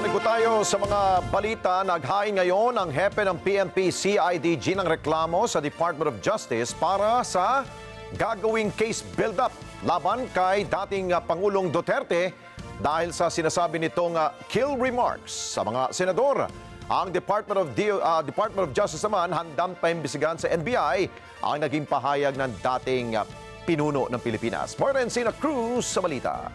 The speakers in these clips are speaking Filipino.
Balik po tayo sa mga balita. Naghain ngayon ang hepe ng PNP-CIDG ng reklamo sa Department of Justice para sa gagawing case build-up laban kay dating Pangulong Duterte dahil sa sinasabi nitong kill remarks sa mga senador. Ang Department of Justice naman handang paimbisigan sa NBI ang naging pahayag ng dating pinuno ng Pilipinas. Marlencina Cruz sa balita.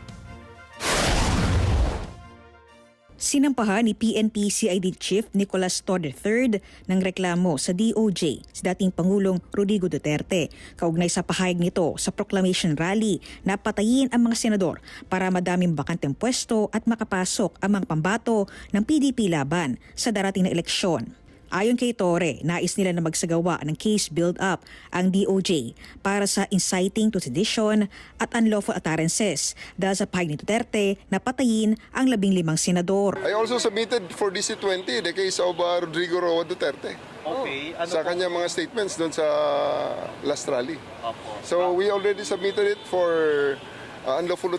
Sinampahan ni PNP-CID Chief Nicolas Torre III ng reklamo sa DOJ sa dating Pangulong Rodrigo Duterte kaugnay sa pahayag nito sa proclamation rally na patayin ang mga senador para madaming bakanteng pwesto at makapasok ang mga pambato ng PDP laban sa darating na eleksyon. Ayon kay Torre, nais nila na magsagawa ng case build-up ang DOJ para sa inciting to sedition at unlawful utterances dahil sa pahayag ni Duterte na patayin ang 15 senador. I also submitted for DC-20 the case of Rodrigo Roa Duterte. Okay. Sa kanya mga statements doon sa last rally. So we already submitted it for unlawful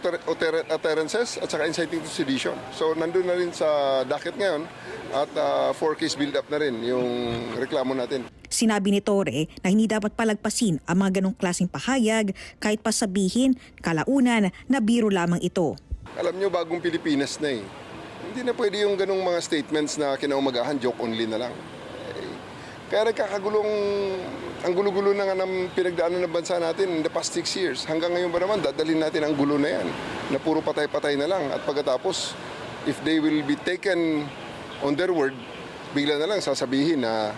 utterances at saka inciting to sedition. So nandun na rin sa docket ngayon at for case build-up na rin yung reklamo natin. Sinabi ni Torre na hindi dapat palagpasin ang mga ganong klaseng pahayag kahit pa sabihin kalaunan na biro lamang ito. Alam nyo, bagong Pilipinas na eh. Hindi na pwede yung ganong mga statements na kinaumagahan, joke only na lang. Kaya nagkakagulong, ang gulo-gulo na nga ng pinagdaanan ng bansa natin in the past 6 years. Hanggang ngayon ba naman, dadalhin natin ang gulo na yan, na puro patay-patay na lang. At pagkatapos, if they will be taken on their word, bigla na lang sasabihin na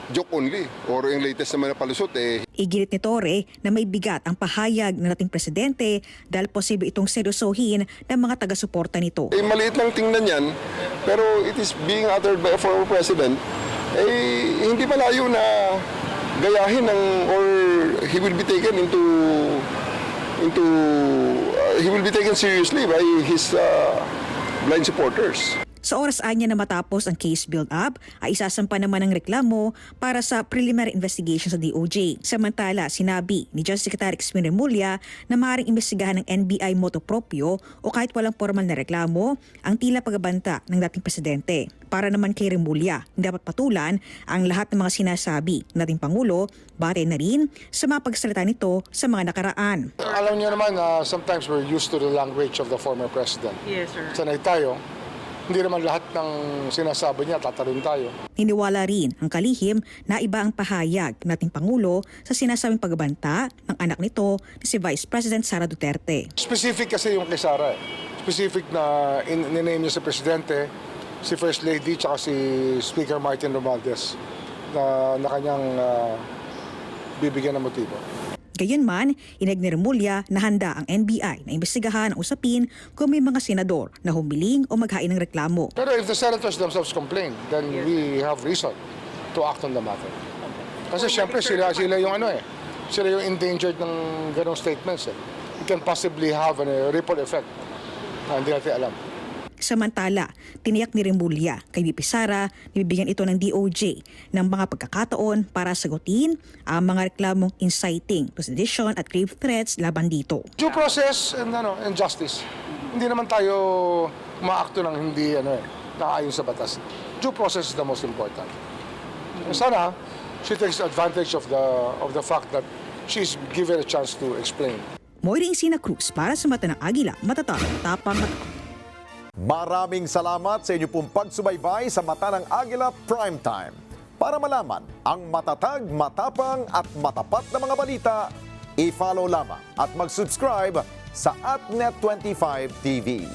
joke only. Or yung latest naman na palusot eh. Iginit ni Torre na may bigat ang pahayag ng dating presidente dahil posible itong seryosohin ng mga taga-suporta nito. Eh, maliit lang tingnan yan, pero it is being uttered by a former president. Eh, hindi malayo na gayahin ng, or he will be taken he will be taken seriously by his blind supporters. Sa oras anya na matapos ang case build-up, ay isasampa naman ang reklamo para sa preliminary investigation sa DOJ. Samantala, sinabi ni Justice Secretary Esme Remulla na maaaring imbestigahan ng NBI motu proprio o kahit walang formal na reklamo ang tila pagbabanta ng dating presidente. Para naman kay Remulla, hindi dapat patulan ang lahat ng mga sinasabi ng dating Pangulo, batay na rin sa mga pagsalita nito sa mga nakaraan. Alam niyo naman, sometimes we're used to the language of the former president. Yes, sir. Sanay tayo. Hindi naman lahat ng sinasabi niya, tatalon tayo. Niniwala rin ang kalihim na iba ang pahayag ng ating Pangulo sa sinasabing pagbabanta ng anak nito na si Vice President Sara Duterte. Specific kasi yung kay Sara. Specific na in-name niya si Presidente, si First Lady, tsaka si Speaker Martin Romualdez na kanyang bibigyan ng motibo. Gayunman, ineg ni Remulla na handa ang NBI na imbestigahan ang usapin kung may mga senador na humiling o maghain ng reklamo. Pero if the senators themselves complain, then we have reason to act on the matter. Kasi siyempre sila yung sila yung endangered ng ganong statements. It can possibly have a ripple effect na hindi natin alam. Samantala, tiniyak ni Remulla kay VP Sara na bibigyan ito ng DOJ ng mga pagkakataon para sagutin ang mga reklamong inciting to sedition at grave threats laban dito. Due process and justice. Hindi naman tayo umaakto ng hindi naayon sa batas. Due process is the most important. Sana she takes advantage of the fact that she's given a chance to explain. Marlencina Cruz para sa Mata ng Agila, matatag, tapang. Maraming salamat sa inyo pong pagsubaybay sa Mata ng Agila Primetime. Para malaman ang matatag, matapang at matapat na mga balita, i-follow lamang at mag-subscribe sa @Net25 TV.